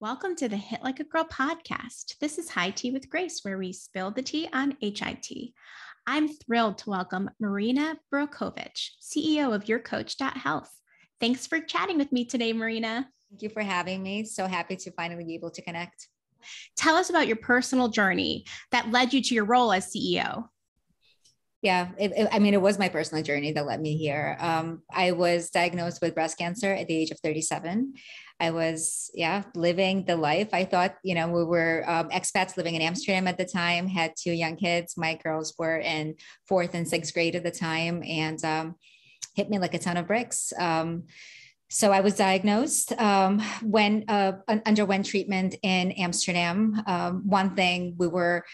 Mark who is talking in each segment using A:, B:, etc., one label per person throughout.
A: Welcome to the Hit Like a Girl podcast. This is HITea with Grace, where we spill the tea on HITea. I'm thrilled to welcome Marina Borukhovich, CEO of YourCoach.Health. Thanks for chatting with me today, Marina.
B: Thank you for having me. So happy to finally be able to connect.
A: Tell us about your personal journey that led you to your role as CEO.
B: Yeah, it was my personal journey that led me here. I was diagnosed with breast cancer at the age of 37. I was, living the life. I thought, we were expats living in Amsterdam at the time, had two young kids. My girls were in 4th and 6th grade at the time, and hit me like a ton of bricks. So I was diagnosed, underwent treatment in Amsterdam. One thing we were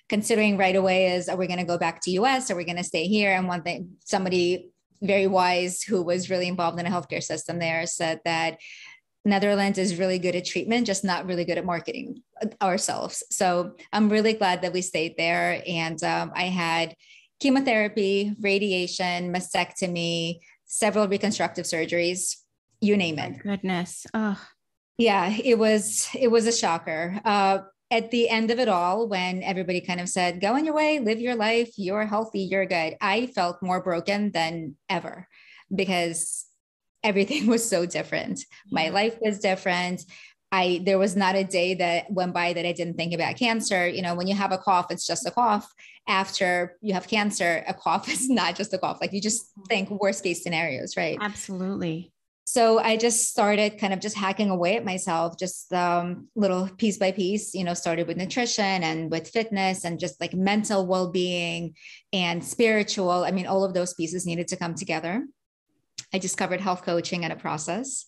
B: considering right away is, are we going to go back to US? Are we going to stay here? And one thing, somebody very wise who was really involved in a healthcare system there said that Netherlands is really good at treatment, just not really good at marketing ourselves. So I'm really glad that we stayed there. And I had chemotherapy, radiation, mastectomy, several reconstructive surgeries, you name it.
A: My goodness. Oh.
B: Yeah, it was a shocker. At the end of it all, when everybody kind of said, go on your way, live your life, you're healthy, you're good, I felt more broken than ever because everything was so different. My life was different. There was not a day that went by that I didn't think about cancer. You know, when you have a cough, it's just a cough. After you have cancer, a cough is not just a cough. Like you just think worst case scenarios, right?
A: Absolutely.
B: So I just started kind of just hacking away at myself, just little piece by piece, started with nutrition and with fitness and just like mental well-being and spiritual. I mean, all of those pieces needed to come together. I discovered health coaching in a process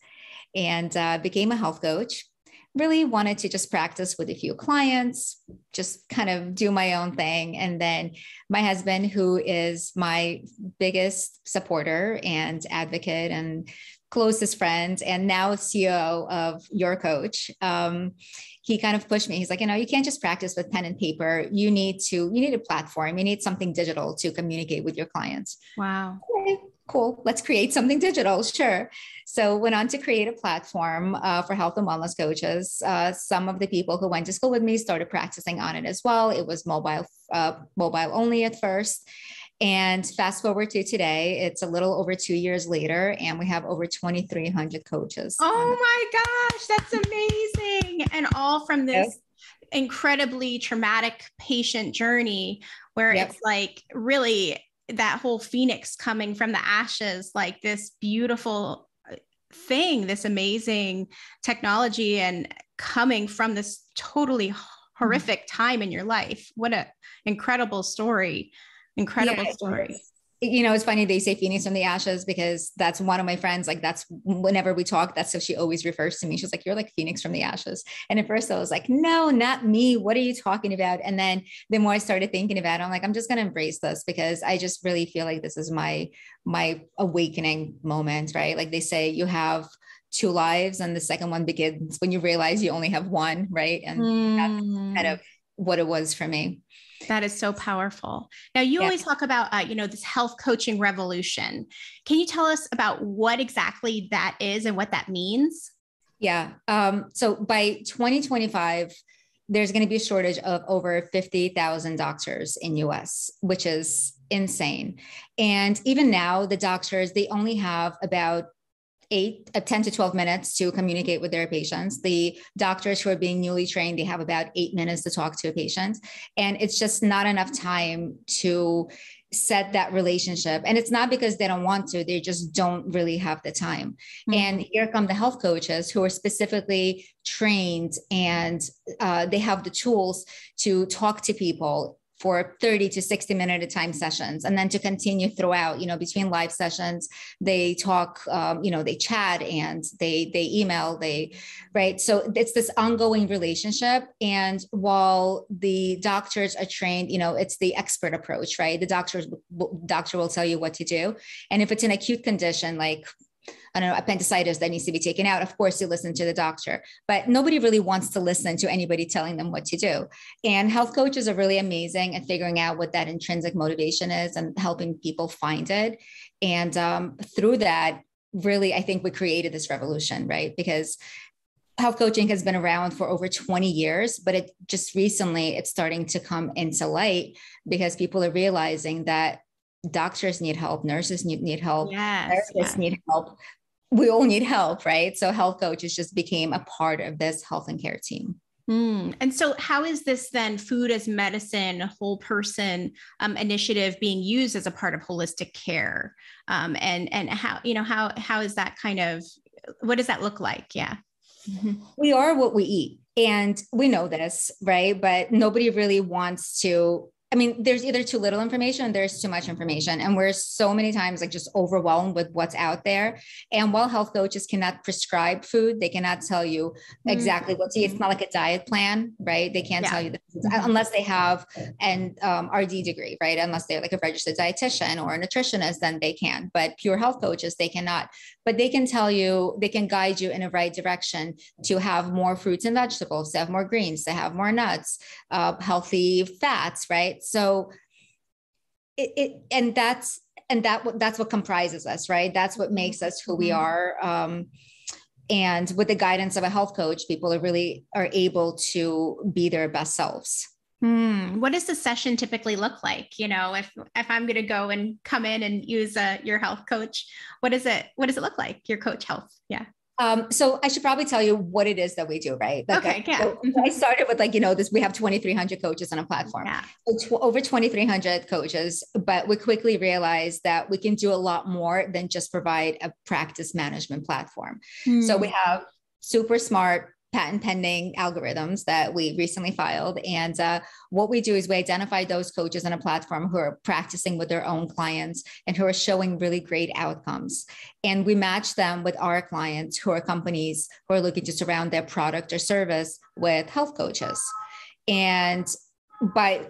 B: and became a health coach. Really wanted to just practice with a few clients, just kind of do my own thing. And then my husband, who is my biggest supporter and advocate and closest friend, and now CEO of YourCoach, he kind of pushed me. He's like, you can't just practice with pen and paper. You need a platform. You need something digital to communicate with your clients.
A: Wow.
B: Okay, cool. Let's create something digital. Sure. So went on to create a platform for health and wellness coaches. Some of the people who went to school with me started practicing on it as well. It was mobile only at first. And fast forward to today, it's a little over 2 years later, and we have over 2,300 coaches.
A: Oh my gosh, that's amazing. And all from this incredibly traumatic patient journey where it's like really that whole phoenix coming from the ashes, like this beautiful thing, this amazing technology and coming from this totally horrific time in your life. What an incredible story. Incredible story.
B: It's funny they say phoenix from the ashes because that's one of my friends. Like that's whenever we talk, that's how she always refers to me. She's like, you're like phoenix from the ashes. And at first I was like, no, not me. What are you talking about? And then the more I started thinking about it, I'm like, I'm just going to embrace this because I just really feel like this is my awakening moment, right? Like they say you have 2 lives and the second one begins when you realize you only have one, right? And that's kind of what it was for me.
A: That is so powerful. Now, you always talk about, this health coaching revolution. Can you tell us about what exactly that is and what that means?
B: Yeah. So by 2025, there's going to be a shortage of over 50,000 doctors in US, which is insane. And even now, the doctors, they only have about 10 to 12 minutes to communicate with their patients. The doctors who are being newly trained, they have about 8 minutes to talk to a patient. And it's just not enough time to set that relationship. And it's not because they don't want to, they just don't really have the time. Mm-hmm. And here come the health coaches who are specifically trained and they have the tools to talk to people for 30 to 60 minute at a time sessions. And then to continue throughout, between live sessions, they talk, they chat and they email, right? So it's this ongoing relationship. And while the doctors are trained, it's the expert approach, right? The doctor will tell you what to do. And if it's an acute condition, like I don't know, appendicitis that needs to be taken out, of course you listen to the doctor, but nobody really wants to listen to anybody telling them what to do. And health coaches are really amazing at figuring out what that intrinsic motivation is and helping people find it. And through that, really, I think we created this revolution, right? Because health coaching has been around for over 20 years, but it just recently it's starting to come into light because people are realizing that doctors need help, nurses need help, therapists need help. We all need help, right? So health coaches just became a part of this health and care team.
A: And so how is this then food as medicine, whole person initiative being used as a part of holistic care? And how, how is that kind of, what does that look like? Yeah.
B: We are what we eat, and we know this, right? But nobody really wants to. I mean, there's either too little information and there's too much information. And we're so many times like just overwhelmed with what's out there. And while health coaches cannot prescribe food, they cannot tell you exactly what to eat. It's not like a diet plan, right? They can't tell you this unless they have an RD degree, right? Unless they're like a registered dietitian or a nutritionist, then they can. But pure health coaches, they cannot. But they can tell you, they can guide you in the right direction to have more fruits and vegetables, to have more greens, to have more nuts, healthy fats, right? So that's what comprises us, right? That's what makes us who we are. And with the guidance of a health coach, people are able to be their best selves.
A: What does the session typically look like? If I'm going to go and come in and use your health coach, what does it look like? Your coach health. Yeah.
B: So I should probably tell you what it is that we do, right?
A: Okay.
B: So I started with this, we have 2,300 coaches on a platform, so over 2,300 coaches, but we quickly realized that we can do a lot more than just provide a practice management platform. So we have super smart patent pending algorithms that we recently filed. And what we do is we identify those coaches on a platform who are practicing with their own clients and who are showing really great outcomes. And we match them with our clients who are companies who are looking to surround their product or service with health coaches. And by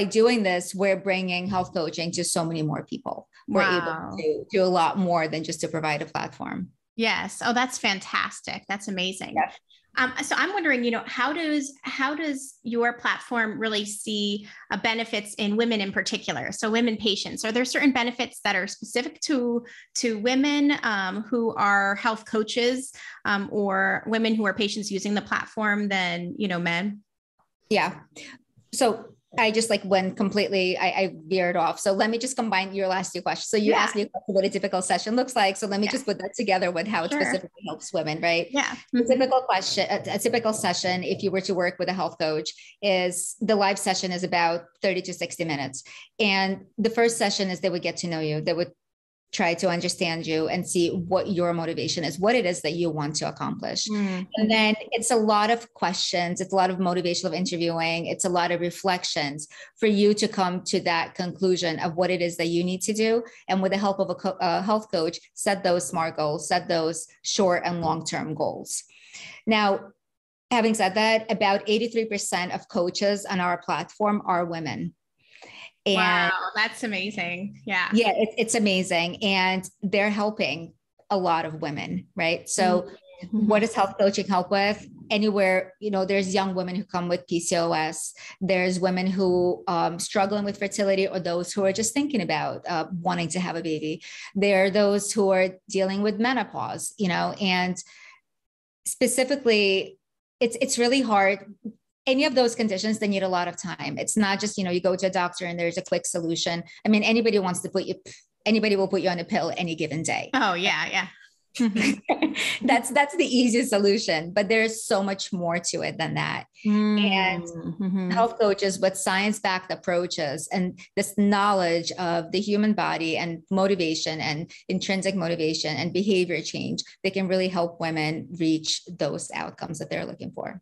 B: doing this, we're bringing health coaching to so many more people. We're able to do a lot more than just to provide a platform.
A: Yes. Oh, that's fantastic. That's amazing. Yeah. So I'm wondering, how does your platform really see benefits in women in particular? So women patients, are there certain benefits that are specific to women who are health coaches or women who are patients using the platform than, men?
B: Yeah. So I just went completely, I veered off. So let me just combine your last two questions. So you asked me what a typical session looks like. So let me just put that together with how it specifically helps women, right?
A: Yeah.
B: A typical session, if you were to work with a health coach, is the live session is about 30 to 60 minutes. And the first session is they would get to know you. They would try to understand you and see what your motivation is, what it is that you want to accomplish. And then it's a lot of questions. It's a lot of motivational interviewing. It's a lot of reflections for you to come to that conclusion of what it is that you need to do. And with the help of a health coach, set those SMART goals, set those short and long-term goals. Now, having said that, about 83% of coaches on our platform are women.
A: And wow, that's amazing. Yeah.
B: Yeah, it's amazing. And they're helping a lot of women, right? So what does health coaching help with? Anywhere, there's young women who come with PCOS. There's women who struggling with fertility, or those who are just thinking about wanting to have a baby. There are those who are dealing with menopause, and specifically, it's really hard. Any of those conditions, they need a lot of time. It's not just, you go to a doctor and there's a quick solution. I mean, anybody will put you on a pill any given day.
A: Oh yeah. Yeah.
B: That's the easiest solution, but there's so much more to it than that. And health coaches with science-backed approaches and this knowledge of the human body and motivation and intrinsic motivation and behavior change, they can really help women reach those outcomes that they're looking for.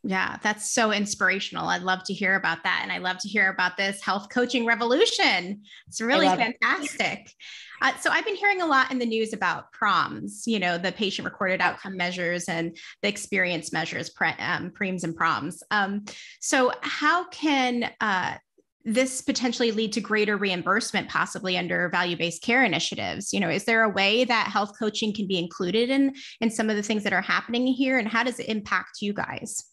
A: Yeah, that's so inspirational. I'd love to hear about that. And I love to hear about this health coaching revolution. It's really fantastic. So I've been hearing a lot in the news about PROMs, the patient recorded outcome measures and the experience measures, PREMs and PROMs. So how can this potentially lead to greater reimbursement, possibly under value-based care initiatives? Is there a way that health coaching can be included in some of the things that are happening here? And how does it impact you guys?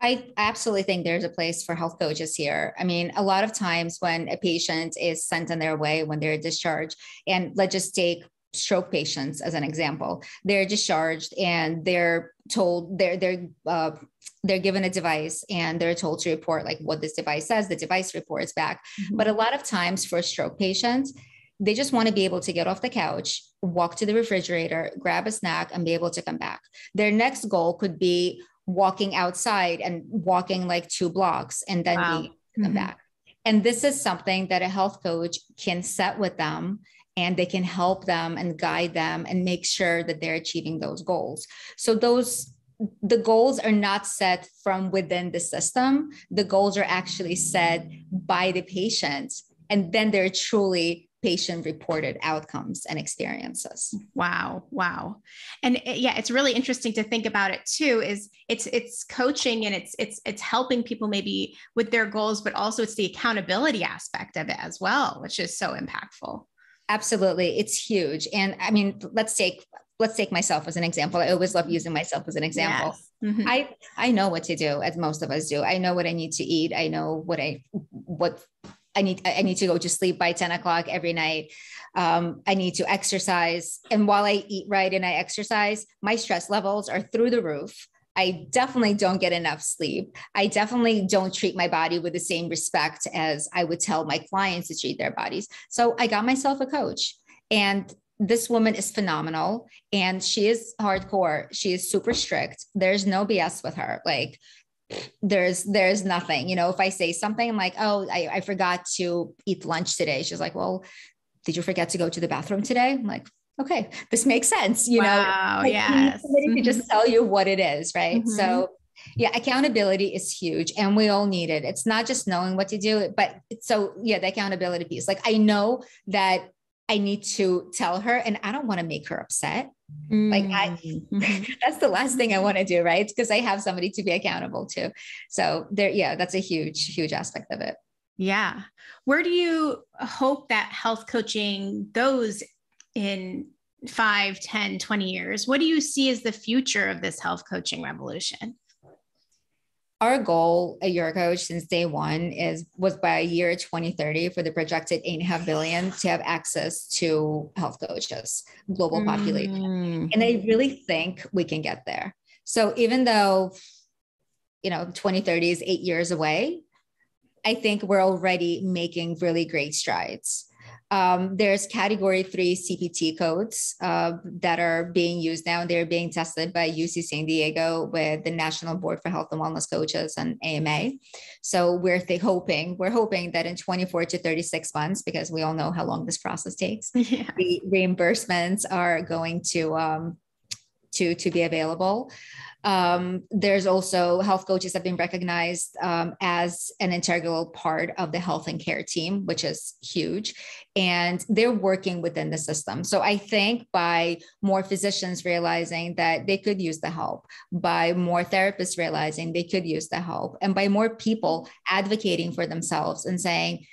B: I absolutely think there's a place for health coaches here. I mean, a lot of times when a patient is sent on their way, when they're discharged, and let's just take stroke patients, as an example. They're discharged and they're told they're given a device and they're told to report like what this device says. The device reports back. Mm-hmm. But a lot of times for stroke patients, they just want to be able to get off the couch, walk to the refrigerator, grab a snack, and be able to come back. Their next goal could be walking outside and walking like 2 blocks and then being able to come back. And this is something that a health coach can set with them, and they can help them and guide them and make sure that they're achieving those goals. So the goals are not set from within the system. The goals are actually set by the patient, and then they're truly patient-reported outcomes and experiences.
A: Wow. And yeah, it's really interesting to think about it too, is it's coaching and it's helping people maybe with their goals, but also it's the accountability aspect of it as well, which is so impactful.
B: Absolutely. It's huge. And I mean, let's take myself as an example. I always love using myself as an example. Yes. Mm-hmm. I know what to do, as most of us do. I know what I need to eat. I know what I need to go to sleep by 10 o'clock every night. I need to exercise. And while I eat right and I exercise, my stress levels are through the roof. I definitely don't get enough sleep. I definitely don't treat my body with the same respect as I would tell my clients to treat their bodies. So I got myself a coach, and this woman is phenomenal, and she is hardcore. She is super strict. There's no BS with her. Like, there's nothing, if I say something, I'm like, oh, I forgot to eat lunch today. She's like, well, did you forget to go to the bathroom today? I'm like, okay, this makes sense.
A: Wow, like, yes.
B: Somebody to just tell you what it is. Right. Mm-hmm. So yeah, accountability is huge, and we all need it. It's not just knowing what to do, but the accountability piece, like I know that I need to tell her, and I don't want to make her upset. Like that's the last thing I want to do. Right. Because I have somebody to be accountable to. So that's a huge, huge aspect of it.
A: Yeah. Where do you hope that health coaching goes in 5, 10, 20 years? What do you see as the future of this health coaching revolution?
B: Our goal at YourCoach since day one was by year 2030 for the projected 8.5 billion to have access to health coaches, global population. And I really think we can get there. So even though, 2030 is 8 years away, I think we're already making really great strides. There's category 3 CPT codes that are being used now. They're being tested by UC San Diego with the National Board for Health and Wellness Coaches and AMA. So we're hoping that in 24 to 36 months, because we all know how long this process takes, the reimbursements are going to be available. There's also health coaches have been recognized as an integral part of the health and care team, which is huge. And they're working within the system. So I think by more physicians realizing that they could use the help, by more therapists realizing they could use the help, and by more people advocating for themselves and saying,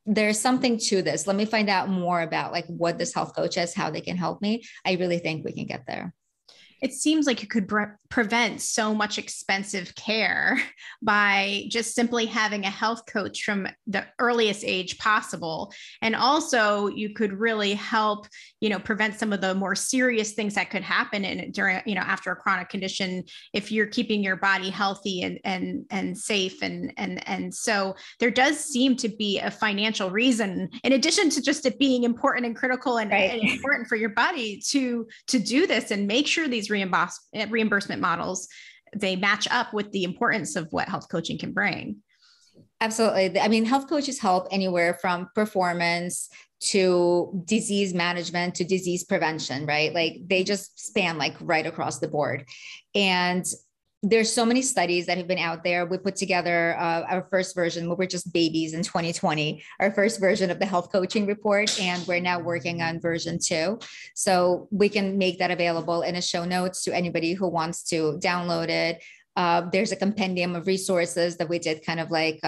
B: there's something to this. Let me find out more about like what this health coach is, how they can help me. I really think we can get there.
A: It seems like you could prevent so much expensive care by just simply having a health coach from the earliest age possible. And also you could really help, prevent some of the more serious things that could happen during, after a chronic condition, if you're keeping your body healthy and safe. And so there does seem to be a financial reason, in addition to just it being important and critical and important for your body to do this and make sure these reimbursement models, they match up with the importance of what health coaching can bring.
B: Absolutely. I mean, health coaches help anywhere from performance to disease management to disease prevention, right? Like they just span like right across the board. And there's so many studies that have been out there. We put together our first version, we were just babies in 2020, our first version of the health coaching report. And we're now working on version 2. So we can make that available in a show notes to anybody who wants to download it. There's a compendium of resources that we did kind of like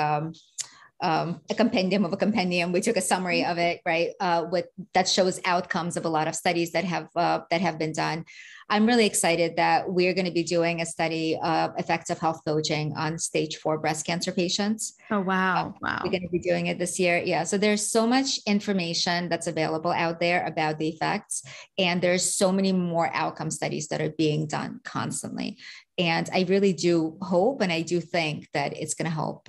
B: a compendium of a compendium. We took a summary of it, right? That shows outcomes of a lot of studies that have been done. I'm really excited that we're going to be doing a study of effective health coaching on stage 4 breast cancer patients.
A: Oh, wow.
B: We're going to be doing it this year. Yeah. So there's so much information that's available out there about the effects. And there's so many more outcome studies that are being done constantly. And I really do hope, and I do think that it's going to help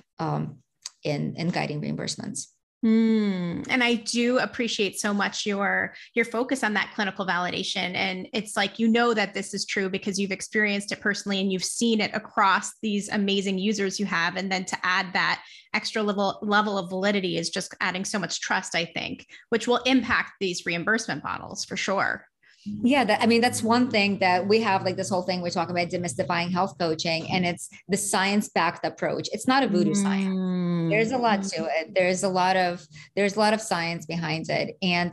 B: in guiding reimbursements.
A: And I do appreciate so much your focus on that clinical validation. And it's like, that this is true because you've experienced it personally and you've seen it across these amazing users you have. And then to add that extra level of validity is just adding so much trust, I think, which will impact these reimbursement models for sure.
B: Yeah, that's one thing that we have, like this whole thing we're talking about demystifying health coaching, and it's the science-backed approach. It's not a voodoo science. There's a lot to it. There's a lot of science behind it. And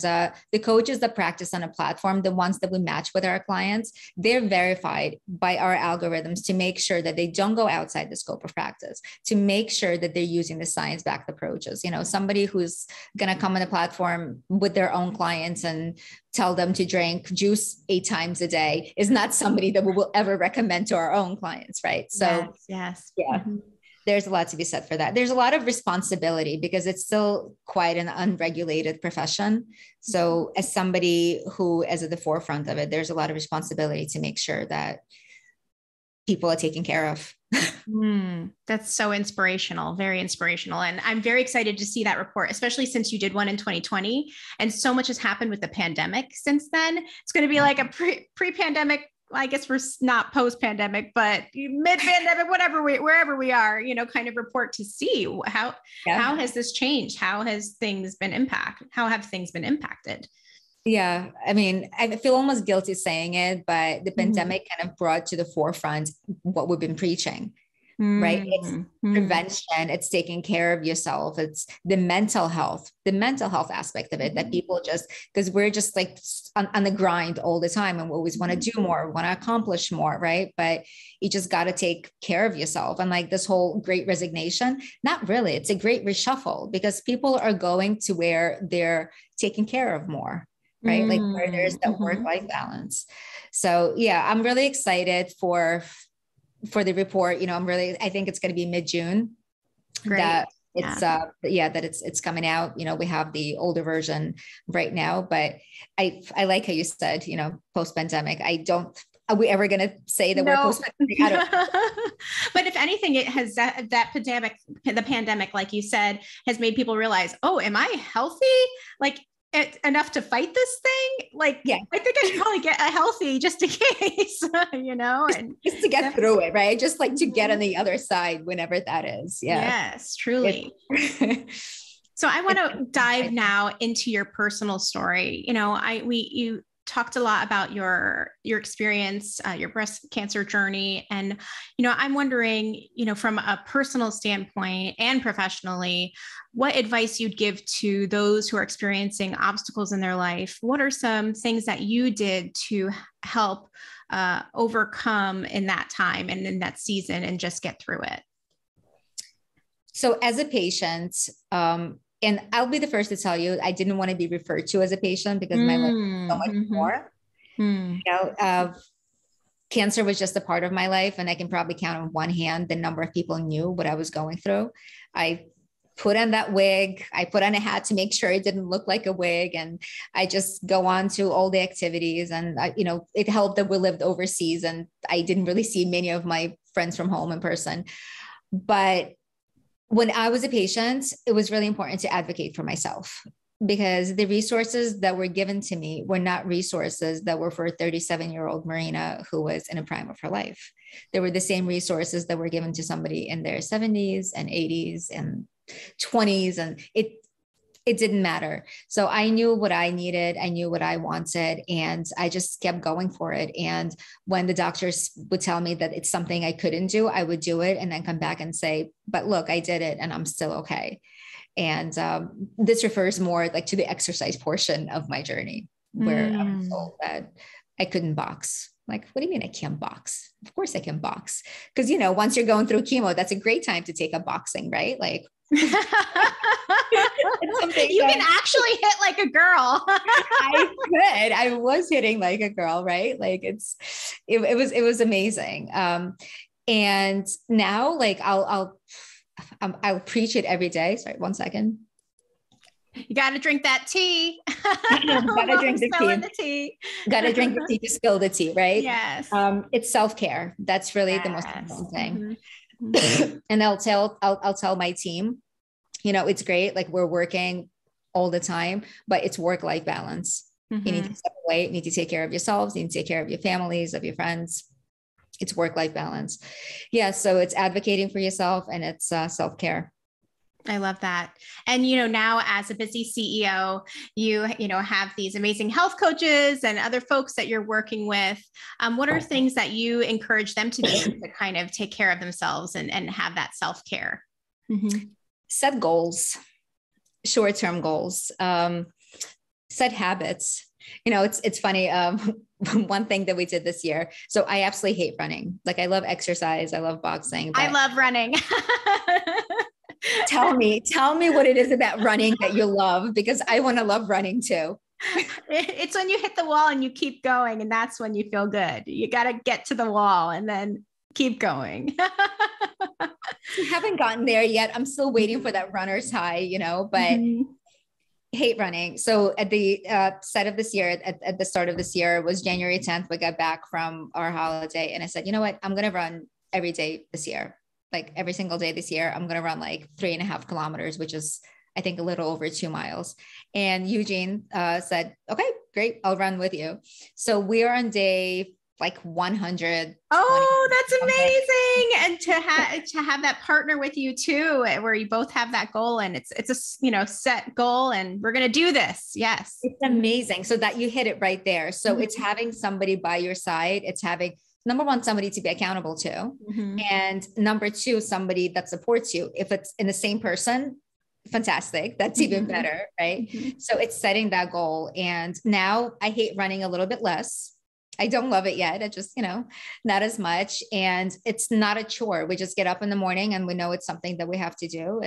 B: the coaches that practice on a platform, the ones that we match with our clients, they're verified by our algorithms to make sure that they don't go outside the scope of practice, to make sure that they're using the science-backed approaches. Somebody who's going to come on the platform with their own clients and tell them to drink juice 8 times a day is not somebody that we will ever recommend to our own clients, right? So
A: yes.
B: Yeah, there's a lot to be said for that. There's a lot of responsibility because it's still quite an unregulated profession. So as somebody who is at the forefront of it, there's a lot of responsibility to make sure that people are taken care of.
A: That's so inspirational, very inspirational. And I'm very excited to see that report, especially since you did one in 2020 and so much has happened with the pandemic since then. It's going to be like a pre-pandemic, I guess we're not post-pandemic, but mid-pandemic, wherever we are, kind of report to see how has this changed? How have things been impacted?
B: Yeah. I feel almost guilty saying it, but the pandemic kind of brought to the forefront what we've been preaching, right? It's prevention. It's taking care of yourself. It's the mental health aspect of it that people because we're just like on the grind all the time and we always want to do more, want to accomplish more, right? But you just got to take care of yourself. And like this whole great resignation, not really. It's a great reshuffle because people are going to where they're taken care of more. Right? Like where there's that work-life balance. So yeah, I'm really excited for the report. I think it's going to be mid-June.
A: Great.
B: That it's coming out. We have the older version right now, but I like how you said, post-pandemic. Are we ever going to say that we're post-pandemic?
A: But if anything, it has the pandemic, like you said, has made people realize, oh, am I healthy? Like, enough to fight this thing? Like, yeah, I think I should probably get a healthy just in case, and
B: just to get through it, right? Just like to get on the other side whenever that is. Yeah.
A: Yes, truly. So I want to dive now into your personal story. You talked a lot about your experience, your breast cancer journey. And, I'm wondering, from a personal standpoint and professionally, what advice you'd give to those who are experiencing obstacles in their life? What are some things that you did to help overcome in that time and in that season and just get through it?
B: So as a patient, and I'll be the first to tell you, I didn't want to be referred to as a patient because my life was so much more. Cancer was just a part of my life. And I can probably count on one hand the number of people knew what I was going through. I put on that wig. I put on a hat to make sure it didn't look like a wig. And I just go on to all the activities. And, it helped that we lived overseas and I didn't really see many of my friends from home in person. But when I was a patient, it was really important to advocate for myself because the resources that were given to me were not resources that were for a 37-year-old Marina who was in a prime of her life. They were the same resources that were given to somebody in their 70s and 80s and 20s. And it didn't matter. So I knew what I needed. I knew what I wanted. And I just kept going for it. And when the doctors would tell me that it's something I couldn't do, I would do it and then come back and say, but look, I did it and I'm still okay. And this refers more like to the exercise portion of my journey where I was told that I couldn't box. Like, what do you mean I can't box? Of course I can box. Because, once you're going through chemo, that's a great time to take up boxing, right? Like
A: You can actually hit like a girl.
B: I was hitting like a girl, right? Like it was amazing. And now like I'll preach it every day. Sorry, 1 second.
A: You got to drink that tea.
B: Gotta drink the tea. Gotta drink the tea to spill the tea, right?
A: Yes.
B: It's self-care. That's really the most important thing. Mm-hmm. And I'll tell my team, you know, it's great. Like we're working all the time, but it's work-life balance. Mm-hmm. You need to step away. You need to take care of yourselves. You need to take care of your families, of your friends. It's work-life balance. Yeah. So it's advocating for yourself and it's self-care.
A: I love that. And, you know, now as a busy CEO, you have these amazing health coaches and other folks that you're working with. What are things that you encourage them to do to kind of take care of themselves and have that self-care? Mm-hmm.
B: Set goals, short-term goals, set habits. You know, it's funny. One thing that we did this year. So I absolutely hate running. Like I love exercise. I love boxing.
A: I love running.
B: Tell me what it is about running that you love, because I want to love running too.
A: It's when you hit the wall and you keep going, and that's when you feel good. You got to get to the wall and then keep going.
B: I haven't gotten there yet. I'm still waiting for that runner's high, you know, but hate running. So at the start of this year, at the start of this year was January 10th. We got back from our holiday and I said, you know what, I'm going to run every day this year. Like every single day this year, I'm going to run like 3.5 kilometers, which is, I think, a little over 2 miles. And Eugene said, okay, great. I'll run with you. So we are on day like 100.
A: Oh, that's amazing. And to have that partner with you too, where you both have that goal and it's a, you know, set goal and we're going to do this. Yes.
B: It's amazing. So that you hit it right there. So it's having somebody by your side. It's having, number one, somebody to be accountable to. And number two, somebody that supports you. If it's in the same person, fantastic. That's even better. Right. So it's setting that goal. And now I hate running a little bit less. I don't love it yet. I just, you know, not as much. And it's not a chore. We just get up in the morning and we know it's something that we have to do.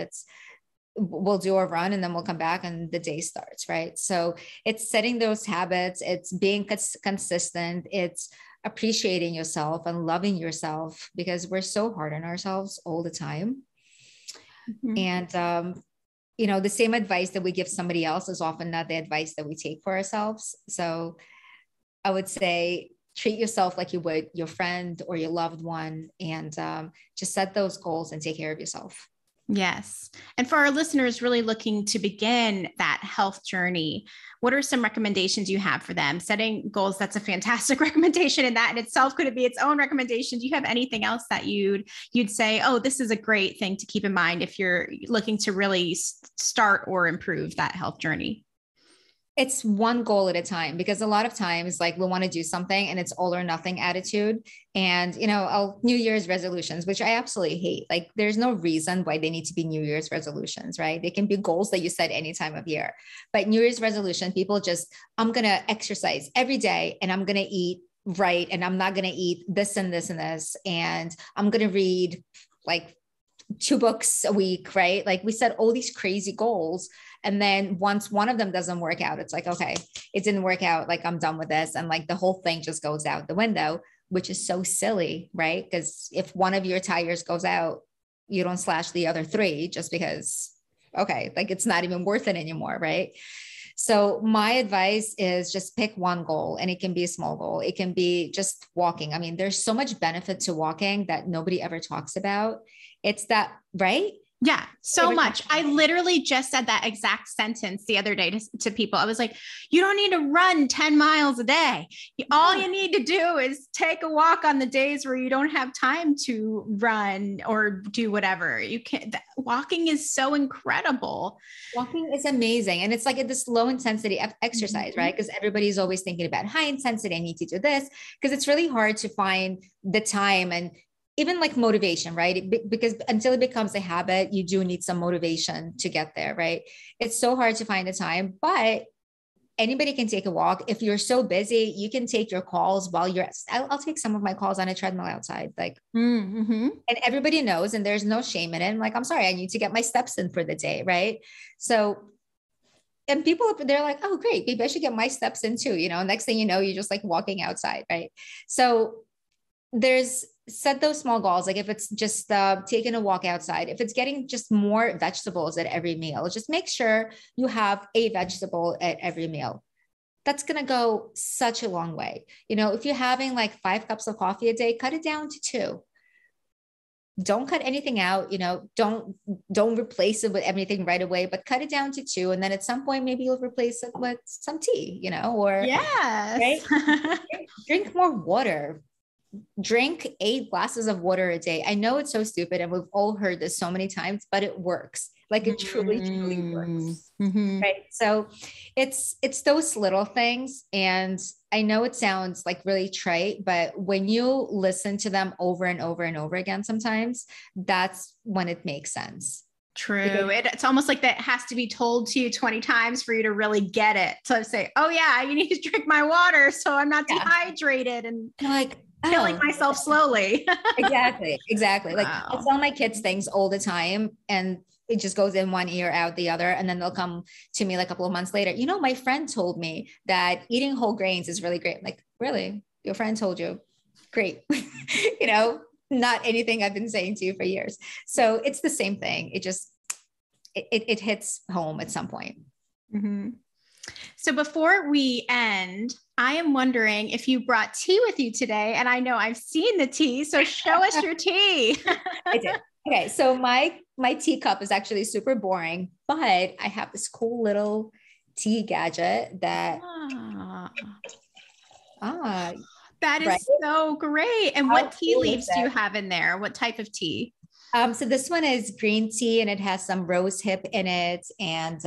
B: We'll do a run and then we'll come back and the day starts. Right. So it's setting those habits. It's being consistent. It's appreciating yourself and loving yourself, because we're so hard on ourselves all the time. And, you know, the same advice that we give somebody else is often not the advice that we take for ourselves. So I would say treat yourself like you would your friend or your loved one, and just set those goals and take care of yourself.
A: Yes. And for our listeners really looking to begin that health journey, what are some recommendations you have for them? Setting goals, that's a fantastic recommendation, and that in itself could be its own recommendation. Do you have anything else that you'd say, oh, this is a great thing to keep in mind if you're looking to really start or improve that health journey?
B: It's one goal at a time, because a lot of times, like, we want to do something and it's all or nothing attitude. And, you know, New Year's resolutions, which I absolutely hate. Like, there's no reason why they need to be New Year's resolutions, right? They can be goals that you set any time of year. But New Year's resolution, people just, I'm going to exercise every day and I'm going to eat right. And I'm not going to eat this and this and this. And I'm going to read like 2 books a week, right? Like, we set all these crazy goals. And then once one of them doesn't work out, it's like, okay, it didn't work out. Like, I'm done with this. And like the whole thing just goes out the window, which is so silly, right? Because if one of your tires goes out, you don't slash the other 3 just because, okay, like it's not even worth it anymore, right? So my advice is just pick one goal, and it can be a small goal. It can be just walking. I mean, there's so much benefit to walking that nobody ever talks about. It's that, right?
A: Yeah, so much. I literally just said that exact sentence the other day to people. I was like, you don't need to run 10 miles a day. All you need to do is take a walk on the days where you don't have time to run or do whatever. You can. Walking is so incredible.
B: Walking is amazing. And it's like this low intensity exercise, right? Because everybody's always thinking about high intensity. I need to do this, because it's really hard to find the time and even like motivation, right? Because until it becomes a habit, you do need some motivation to get there, right? It's so hard to find the time, but anybody can take a walk. If you're so busy, you can take your calls while I'll take some of my calls on a treadmill outside, like, and everybody knows, and there's no shame in it. I'm like, I'm sorry, I need to get my steps in for the day. Right. So, and people, they're like, oh, great, maybe I should get my steps in too. Next thing you know, you're just like walking outside. Right. So set those small goals. Like if it's just taking a walk outside, if it's getting just more vegetables at every meal, just make sure you have a vegetable at every meal. That's going to go such a long way. If you're having like 5 cups of coffee a day, cut it down to 2. Don't cut anything out, don't replace it with everything right away, but cut it down to 2. And then at some point, maybe you'll replace it with some tea, or
A: yes.
B: Right? Drink more water. Drink 8 glasses of water a day. I know it's so stupid, and we've all heard this so many times, but it works. Like it truly works. Right. So it's those little things. And I know it sounds like really trite, but when you listen to them over and over and over again, sometimes that's when it makes sense.
A: True. It's almost like that has to be told to you 20 times for you to really get it. So say, oh yeah, you need to drink my water so I'm not dehydrated and like killing myself slowly.
B: Exactly. Like I tell my kids things all the time, and it just goes in one ear, out the other. And then they'll come to me like a couple of months later. My friend told me that eating whole grains is really great. I'm like, really? Your friend told you? Great. Not anything I've been saying to you for years. So it's the same thing. It just, it hits home at some point.
A: So before we end, I am wondering if you brought tea with you today. And I know I've seen the tea, so show us your tea.
B: I did. Okay. So my teacup is actually super boring, but I have this cool little tea gadget that,
A: that is so great. And what tea leaves do you have in there? What type of tea?
B: So this one is green tea, and it has some rose hip in it. And,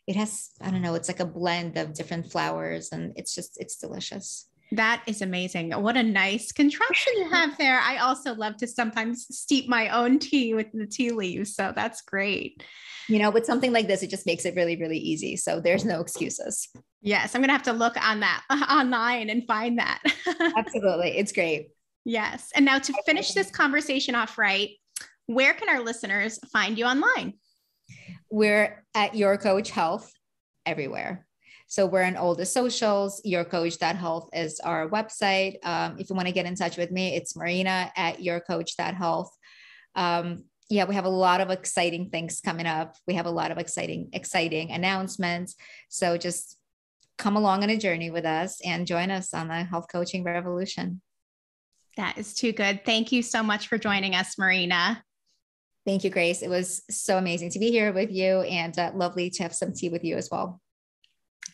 B: it has, I don't know, it's like a blend of different flowers, and it's delicious.
A: That is amazing. What a nice contraption you have there. I also love to sometimes steep my own tea with the tea leaves. So that's great.
B: With something like this, it just makes it really, really easy. So there's no excuses.
A: Yes. I'm going to have to look on that online and find that.
B: Absolutely. It's great.
A: Yes. And now to finish this conversation off right, where can our listeners find you online?
B: We're at YourCoach.Health everywhere. So we're on all the socials. YourCoach.Health is our website. If you want to get in touch with me, it's Marina at YourCoach.Health. We have a lot of exciting things coming up. We have a lot of exciting announcements. So just come along on a journey with us and join us on the health coaching revolution.
A: That is too good. Thank you so much for joining us, Marina.
B: Thank you, Grace. It was so amazing to be here with you, and lovely to have some tea with you as well.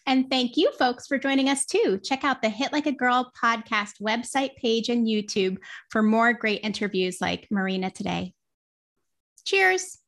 A: And thank you folks for joining us too. Check out the Hit Like a Girl podcast website page and YouTube for more great interviews like Marina today. Cheers.